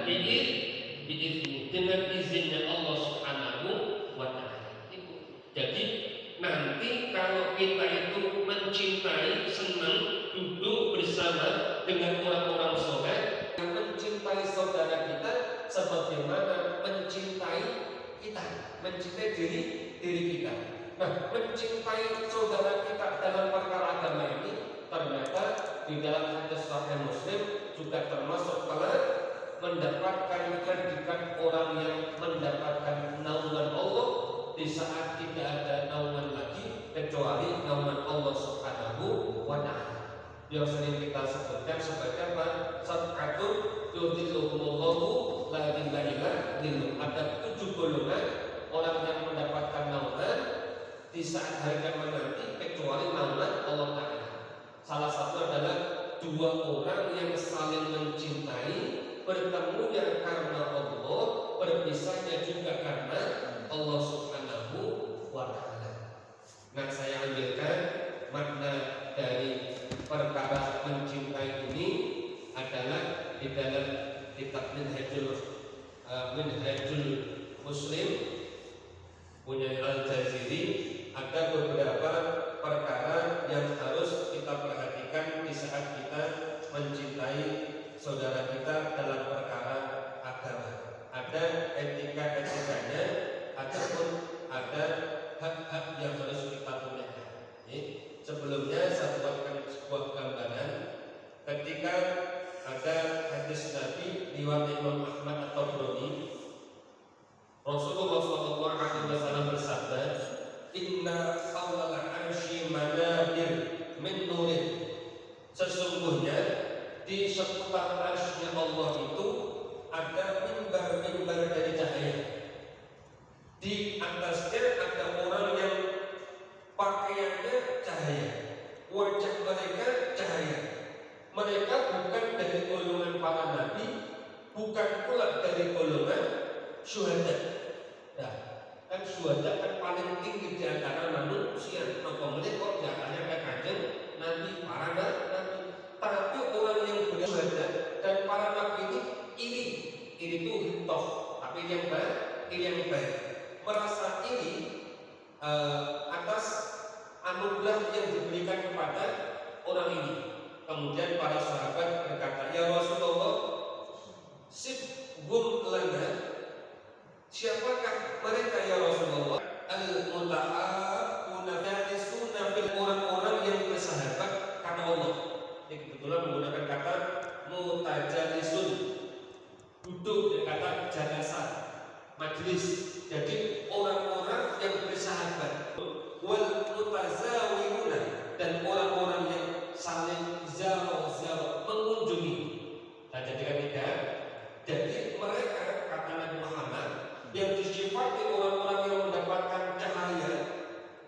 biizni, dengan izinnya Allah Subhanahu wa Ta'ala. Jadi nanti kalau kita itu mencintai, senang duduk bersama dengan orang-orang soleh yang mencintai saudara kita sebagaimana mencintai kita, mencintai diri kita. Nah, mencintai saudara kita dalam perkara agama ini ternyata di dalam hadis Sahih Muslim juga termasuk mendapatkan predikat orang yang mendapatkan naungan Allah di saat tidak ada naungan lagi kecuali naungan Allah Subhanahu wa Ta'ala. Yang sering kita sebutkan sebagai apa? Sab'atun yudhilluhumullahu la ilaha illa huwa. Ada 7 golongan orang yang mendapatkan naungan di saat hari kiamat nanti kecuali naungan Allah Ta'ala. Salah satu adalah 2 orang yang saling mencintai, bertemunya karena Allah, berpisahnya juga karena Allah Subhanahu wa Ta'ala. Nah, saya ambilkan makna dari perkara mencintai ini adalah di dalam kitab Minhajul Muslim punya Al-Jaziri, ada beberapa perkara yang harus kita perhatikan di saat kita mencintai saudara kita dalam perkara agama. Ada etika-etikanya ataupun ada hak-hak yang harus kita tunaikan. Sebelumnya saya buatkan sebuah gambaran ketika ada hadis Nabi riwayat Imam Ahmad atau Broni, Rasulullah SAW bersabda, Inna hawlal arsy manabir min nurin. Sesungguhnya di seputar arsy Allah itu ada mimbar-mimbar dari cahaya. Di atasnya ada orang yang pakaiannya cahaya, wajah mereka cahaya. Mereka bukan dari golongan para nabi, bukan pula dari golongan syuhada. Nah, kan syuhada kan paling tinggi di antara manusia. Maka mereka kok jalannya kanjeng nabi, para nabi. Tapi orang yang bersyuhada dan para nabi ini iri itu hitoh, tapi yang baik, merasa iri atas anugerah yang diberikan kepada orang ini. Kemudian para sahabat berkata, ya Rasulullah, sifhum lana, siapakah mereka ya Rasulullah? Al-muta'afuna jalisuna fil, orang-orang yang bersahabat karena Allah. Ini kebetulan menggunakan kata mutajalisun, duduk dengan kata jalasa, majlis. Jadi orang-orang yang bersahabat. Wal mutazawiruna, dan orang-orang yang saling zaro mengunjungi. Nah, jadikan tiga. Jadi mereka, kata Nabi Muhammad, yang disifati orang-orang yang mendapatkan cahaya,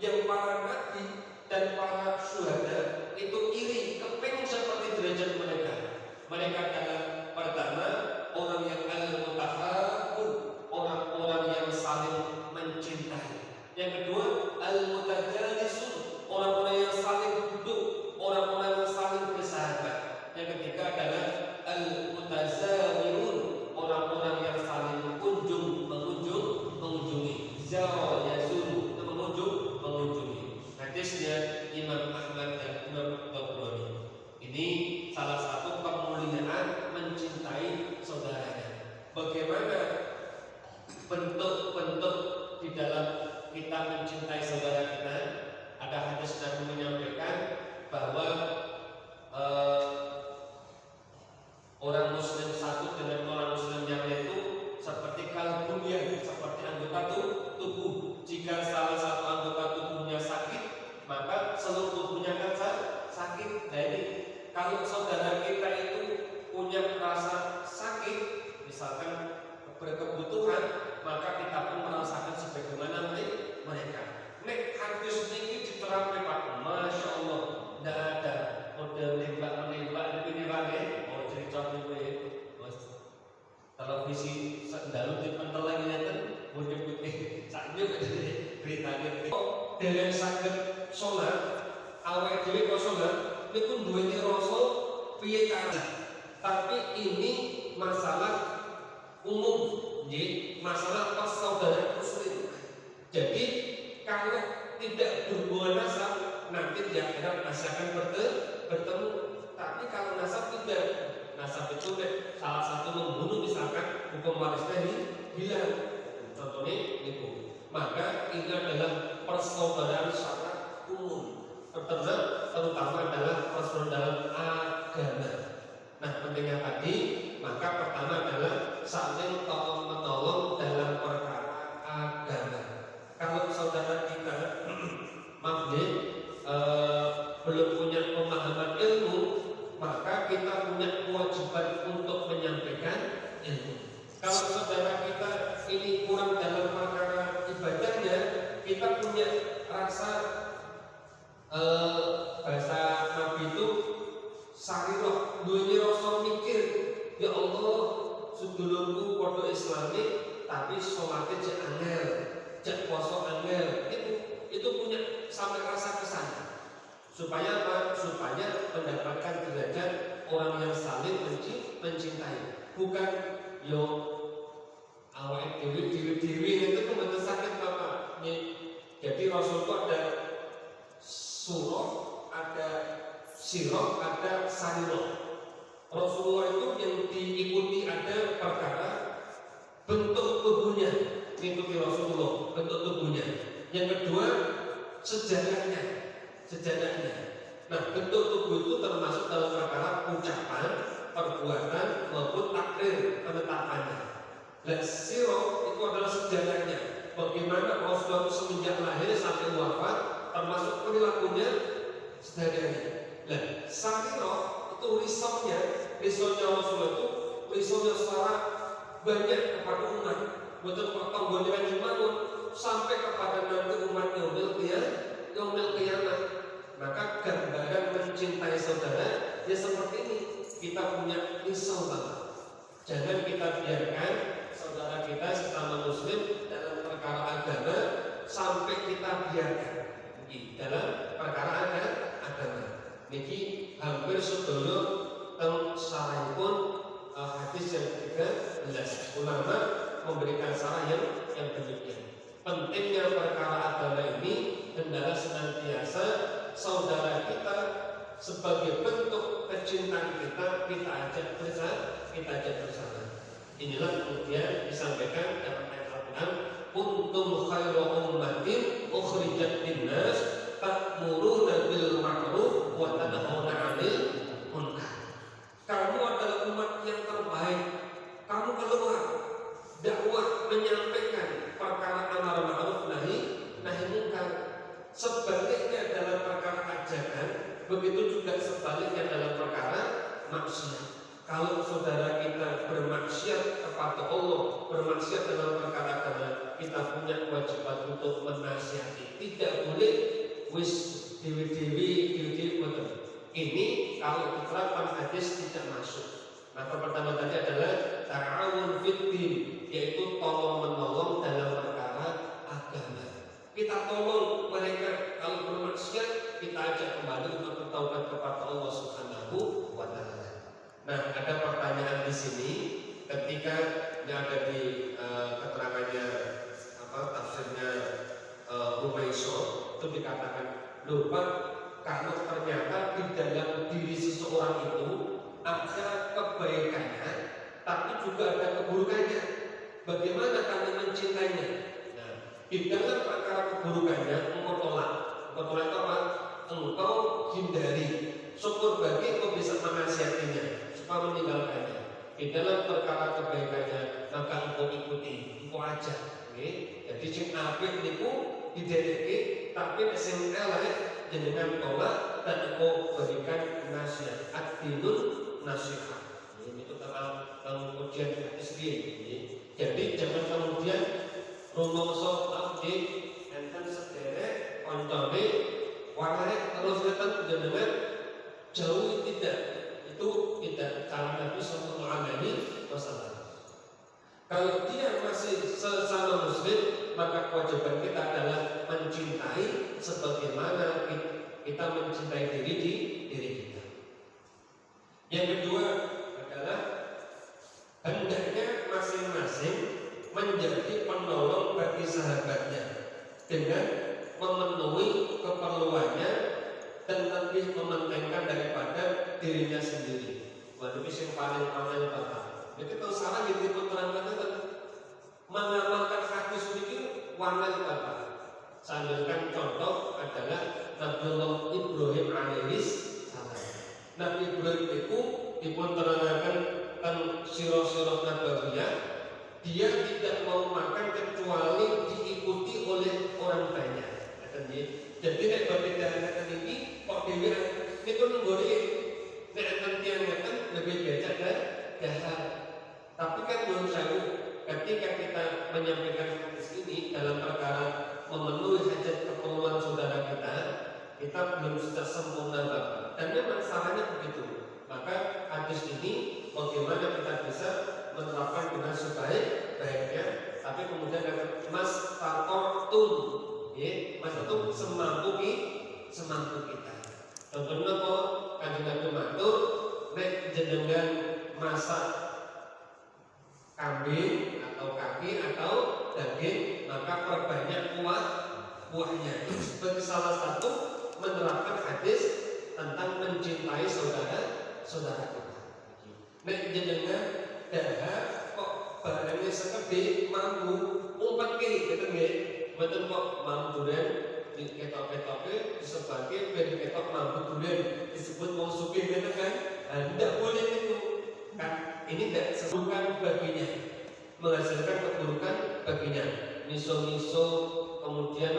yang para nabi dan para syuhada itu iri, kepingin seperti derajat mereka. Mereka adalah pertama orang yang al-mutahabun, orang-orang yang saling mencintai. Yang kedua al-mutajalisun, orang-orang yang saling duduk, orang-orang yang saling bersahabat. Yang ketiga adalah al-mutazawirun, orang-orang yang saling mengunjungi. Zara yazuru, mengunjungi. Hadisnya Imam Ahmad dan Imam Tabrani. Ini salah satu kemuliaan mencintai saudaranya. Bagaimana bentuk-bentuk di dalam kita mencintai saudara kita? Ada hadis Nabi menyampaikan bahwa orang muslim satu dengan orang muslim yang lain itu seperti kalbunyan, seperti anggota tubuh. Jika salah satu anggota tubuhnya sakit, maka seluruh tubuhnya akan sakit. Jadi kalau saudara kita itu punya rasa sakit, misalkan berkebutuhan, maka kita pun merasakan sebagaimana mereka. Nek hadis ini diterapkan Pak, Masya Allah, tidak ada model menembak ini lagi. Oh, cerita ini, televisi sendalu di pentel lagi nanti, putih saat juga beritanya. Dengan sakit sholat, awal dewi kau sholat, itu dua ini rasul piye cara. Tapi ini masalah masalah persaudaraan muslim. Jadi kalau tidak berhubungan nasab, nanti di akhirat masih akan bertemu. Tapi kalau nasab tidak, nasab itu salah satu membunuh misalkan, hukum warisnya hilang. Contohnya itu. Maka ini adalah persaudaraan secara umum, terutama adalah persaudaraan agama. Nah, pentingnya tadi, maka pertama adalah saling tolong menolong dalam perkara agama. Kalau saudara kita belum punya pemahaman ilmu, maka kita punya kewajiban untuk menyampaikan ilmu. Kalau saudara kita ini kurang dalam perkara ibadahnya, kita punya rasa bahasa Nabi itu sariroh, duweni rasa mikir, ya Allah, sedulurku padha Islami tapi sholatnya cek angel, cek puasa angel, itu punya sampai rasa kesana. Supaya apa? Supaya mendapatkan derajat orang yang saling mencintai. Bukan yo awake dhewe itu betul sakit Bapak. Jadi Rasul itu ada surah, ada sirah, ada sarirah. Rasulullah itu yang diikuti ada perkara bentuk tubuhnya, mengikuti Rasulullah bentuk tubuhnya. Yang kedua sejarahnya. Nah, bentuk tubuh itu termasuk dalam perkara ucapan, perbuatan maupun takrir, penetapannya. Dan sirah itu adalah sejarahnya. Bagaimana Rasulullah semenjak lahir sampai wafat, termasuk perilakunya, sejarahnya. Nah, sarirah itu risaunya Rasulullah itu risaunya secara banyak kepada umat. Betul pertanggungan dibangun sampai kepada nanti umat yaumil qiyamah. Maka gambaran mencintai saudara ya seperti ini. Kita punya risau Bapak. Jangan kita biarkan saudara kita sesama muslim dalam perkara agama sampai kita biarkan dalam perkara agama. Niki hampir sedulur teng sarahipun hadis yang ke-13. Ulama memberikan saran yang demikian. Pentingnya perkara agama ini hendaklah senantiasa saudara kita sebagai bentuk kecintaan kita ajak bersama. Inilah kemudian disampaikan dalam ayat Al-Quran, kuntum khairu ummatin ukhrijat linnas ta'muruna bil ma'ruf wa tanhauna 'anil munkar. Kamu adalah umat yang terbaik. Kamu keluar dakwah menyampaikan perkara amar ma'ruf nahi munkar. Sebaliknya dalam perkara ajakan, begitu juga sebaliknya dalam perkara maksiat. Kalau saudara kita bermaksiat kepada Allah, bermaksiat dalam perkara agama, kita punya kewajiban untuk menasihati. Tidak boleh wis dewi betul. Ini kalau diterapkan hadis tidak masuk. Maka pertama tadi adalah ta'awun fiddin, yaitu tolong menolong dalam perkara agama. Kita tolong mereka kalau bermaksiat, kita ajak kembali untuk bertaubat kepada Allah Subhanahu wa Ta'ala. Nah, ada pertanyaan di sini ketika yang ada di keterangannya tafsirnya Rumaiso itu dikatakan, lupa kalau ternyata di dalam diri seseorang itu ada kebaikannya, tapi juga ada keburukannya. Bagaimana kami mencintainya? Nah, di dalam perkara keburukannya engkau tolak itu apa? Engkau hindari. Syukur bagi engkau bisa menasihatinya supaya meninggalkannya. Di dalam perkara kebaikannya maka engkau ikuti, engkau ajak. Jadi sing apik niku dideleke, tapi sing elek jenengan tolak dan engkau berikan nasihat. Ad-dinun nasihat. Ini itu dalam ujian SBY. Jadi jangan kemudian rumangsa nggih enten sederek koncone wae terus ngeten jenengan jauh, tidak. Itu tidak cara Nabi sallallahu alaihi wasallam. Kalau dia masih sesama muslim, maka kewajiban kita adalah mencintai sebagaimana kita mencintai diri kita. Yang kedua adalah hendaknya masing-masing menjadi penolong bagi sahabatnya dengan memenuhi keperluannya dan lebih mementingkan daripada dirinya sendiri. Waduh, yang paling Bapak. Jadi kalau salah yang diterangkan itu mengamalkan hadis itu wanal Bapak. Sanjurkan contoh adalah Nabiullah Ibrahim alaihis salam. Nabi Ibrahim itu dipun terangkan tentang sirah-sirah nabawiyah. Dia tidak mau makan kecuali diikuti oleh orang banyak. Jadi nek berbeda ini kok dewi itu nenggori nek nantian ngeten lebih becak dahar. Tapi kan menurut saya ketika kita menyampaikan hadis ini dalam perkara memenuhi hajat keperluan saudara kita belum secara sempurna Bapak. Dan memang salahnya begitu. Maka hadis ini bagaimana kita bisa menerapkan dengan sebaik-baiknya, tapi kemudian akan mas takortun, ya, mas itu semampu kita. Contohnya kok kanjeng Nabi matur, nek jenengan masak kambing atau kaki atau daging, maka perbanyak buahnya. Sebagai salah satu menerapkan hadis tentang mencintai saudara kita. Nek jenengan dahar kok barangnya sekedhik mampu umpat kiri gitu nggih. Mboten kok mampu durian diketok-ketoke sebagai ben ketok mampu durian disebut wong sugih gitu kan. Tidak boleh itu. Kan ini tidak sesuai baginya, menghasilkan keburukan baginya. Miso-miso kemudian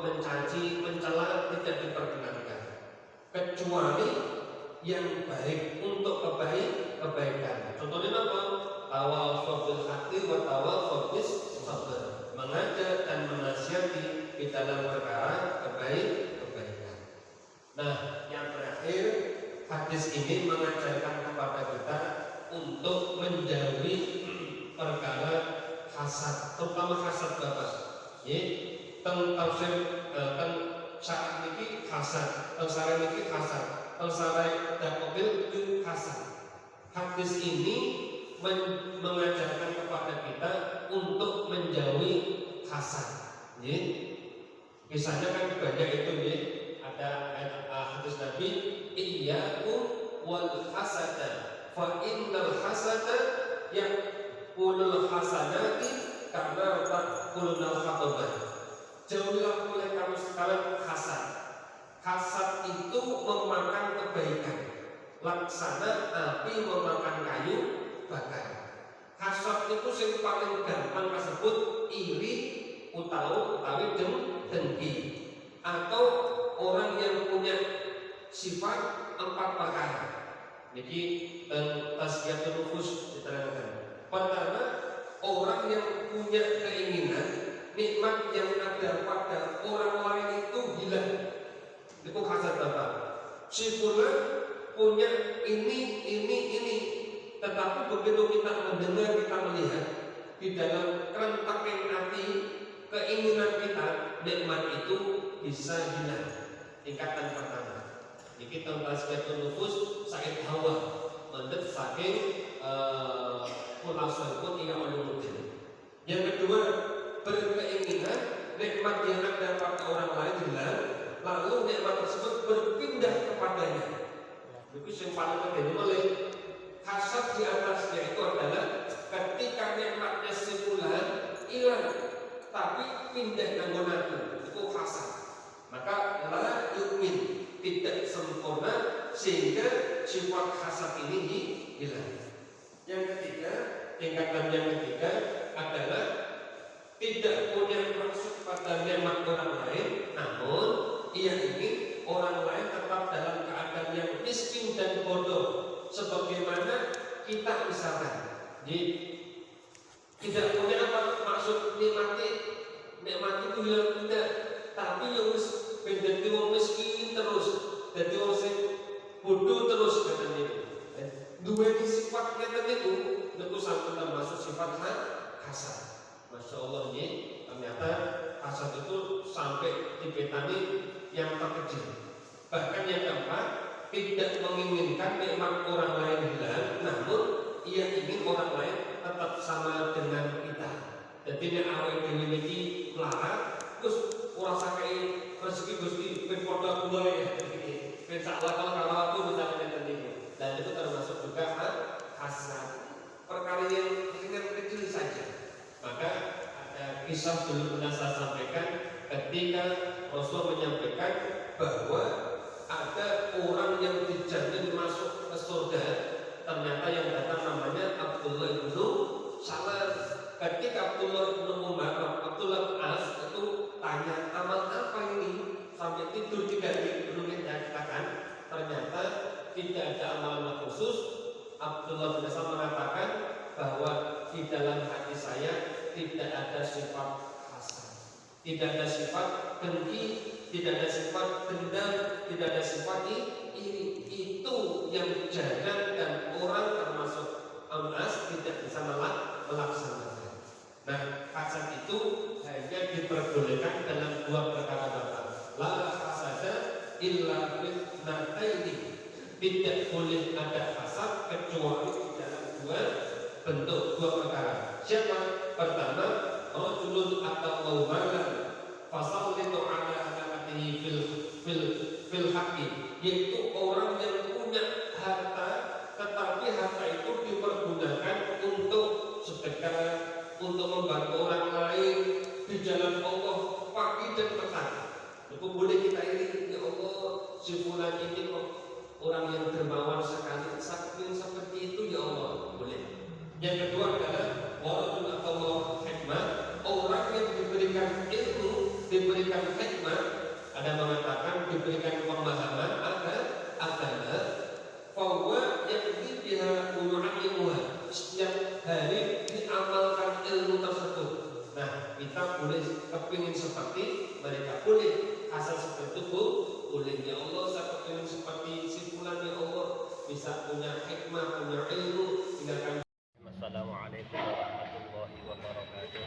mencaci, mencela tidak diperkenankan. Kecuali yang baik untuk kebaikan. Contohnya apa? Tawassul bil haqqi wa tawassul bis sabr. Mengajak dan menasihati di dalam perkara kebaikan. Nah, yang terakhir, hadis ini mengajarkan kepada kita untuk menjauhi perkara hasad, terutama hasad Bapak. Ya, tentang tafsir tentang saat ini hasad, tentang ini hasad. Sarai dakobil itu hasan. Hadis ini mengajarkan kepada kita untuk menjauhi hasan. Ya. Kisahnya kan banyak itu ya. Ada hadis Nabi, iyyakum wal hasada fa innal hasada yaqulul hasanati karena taqulul khatabah. Jauhilah oleh kamu sekalian hasad. Hasad itu memakan kebaikan, laksana api memakan kayu bakar. Hasad itu yang paling gampang disebut iri utawi dengki, atau orang yang punya sifat 4 perkara. Jadi tasqiyatul nufus diterangkan. Pertama, orang yang punya keinginan nikmat yang ada pada orang lain itu hilang. Itu hasad Bapak. Si fulan punya ini, tetapi begitu kita mendengar, kita melihat di dalam kerentak hati, keinginan kita, nikmat itu bisa hilang. Tingkatan pertama. Jadi kita tasqiyatul nufus Said Hawa mendet saking khulasatul pun tidak ulumuddin. Yang kedua, berkeinginan nikmat yang ada pada orang lain hilang, lalu nikmat tersebut berpindah kepadanya. Itu yang paling penting oleh hasad di atasnya itu adalah ketika nikmatnya sebulan hilang, tapi pindah nanggonaku, itu hasad. Maka la yu'min, tidak sempurna sehingga sifat hasad ini hilang. Yang ketiga, tingkatan yang ketiga adalah tidak punya maksud pada nikmat orang lain, namun ia ingin orang lain tetap dalam keadaan yang miskin dan bodoh, sebagaimana kita misalkan. Jadi tidak punya apa maksud nikmati itu hilang tidak, tapi yang menjadi orang miskin terus, jadi orang bodoh terus katanya. Dua sifat katanya itu sampai termasuk sifat hasad. Masya Allah ini ternyata hasad itu sampai dipetani yang terkecil. Bahkan yang keempat, tidak menginginkan nikmat orang lain hilang, namun ia ingin orang lain tetap sama dengan kita. Jadi nek awake dhewe niki melarat, terus ora sakai rezeki Gusti ben padha kuwe ya. Ben salah kalau aku misalnya ngeten niku. Dan itu termasuk juga hasad. Perkara yang kecil saja. Maka ada kisah dulu pernah saya sampaikan ketika Rasul menyampaikan bahwa ada orang yang dijamin masuk ke surga, ternyata yang datang namanya Abdullah bin Salam. Ketika Abdullah bin Abdullah bin As itu tanya amal apa ini sampai tidur 3 hari belum dikatakan, ternyata tidak ada amalan khusus. Abdullah bin Salam mengatakan bahwa di dalam hati saya tidak ada sifat hasad, tidak ada sifat dengki, tidak ada sifat dendam, tidak ada sifat iri. Itu yang jarang dan orang termasuk Anas tidak bisa melaksanakan. Nah, hasad itu hanya diperbolehkan dalam 2 perkara Bapak. La hasada illa bil nataini. Tidak boleh ada hasad kecuali di dalam 2 bentuk, 2 perkara. Siapa? Pertama, rajulun atau malan fasallitu ala anatihi fil haqqi, yaitu orang yang punya harta tetapi harta itu dipergunakan untuk sedekah, untuk membantu orang lain di jalan Allah pagi dan petang. Itu boleh kita iri, ya Allah, si fulan ini kok orang yang dermawan sekali, seperti itu ya Allah, boleh. Yang kedua adalah walaupun atau hikmah, orang yang diberikan ilmu, diberikan hikmah, ada mengatakan diberikan pemahaman agama, bahwa yang dia mu'allimuha, setiap hari diamalkan ilmu tersebut. Nah, kita boleh kepingin seperti mereka, boleh asal seperti itu boleh. Ya Allah, saya kepingin seperti si fulan, ya Allah, bisa punya hikmah, punya ilmu, tinggalkan. Assalamualaikum warahmatullahi wabarakatuh.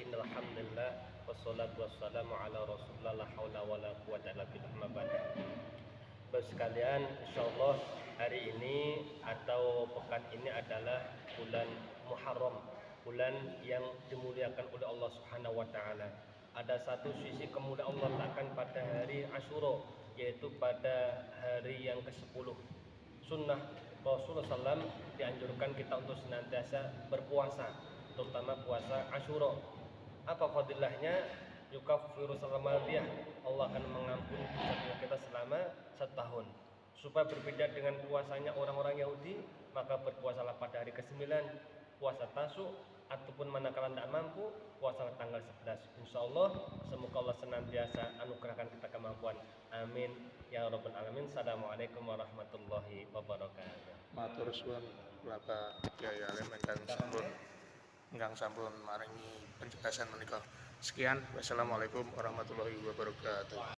Innal hamdalillah wassalatu wassalamu ala Rasulillah la haula wala quwwata illa billah. Bapak sekalian, insyaallah hari ini atau pekan ini adalah bulan Muharram, bulan yang dimuliakan oleh Allah Subhanahu wa taala. Ada satu sisi kemuliaan Allah letakkan pada hari Asyura, yaitu pada hari yang ke-10. Sunnah Rasulullah SAW dianjurkan kita untuk senantiasa berpuasa, terutama puasa Asyura. Apa fadilahnya? Yukaffiru salamadiyah, Allah akan mengampuni dosa kita selama 1 tahun. Supaya berbeda dengan puasanya orang-orang Yahudi, maka berpuasalah pada hari ke-9, puasa Tasuk, ataupun manakala tidak mampu, puasa tanggal 11. Insyaallah, semoga Allah senantiasa anugerahkan kita kemampuan. Amin ya rabbal alamin. Assalamualaikum warahmatullahi wabarakatuh. Matur suwun Bapak Kyai Alim ingkang sampun maringi penjelasan menika. Sekian, wassalamualaikum warahmatullahi wabarakatuh.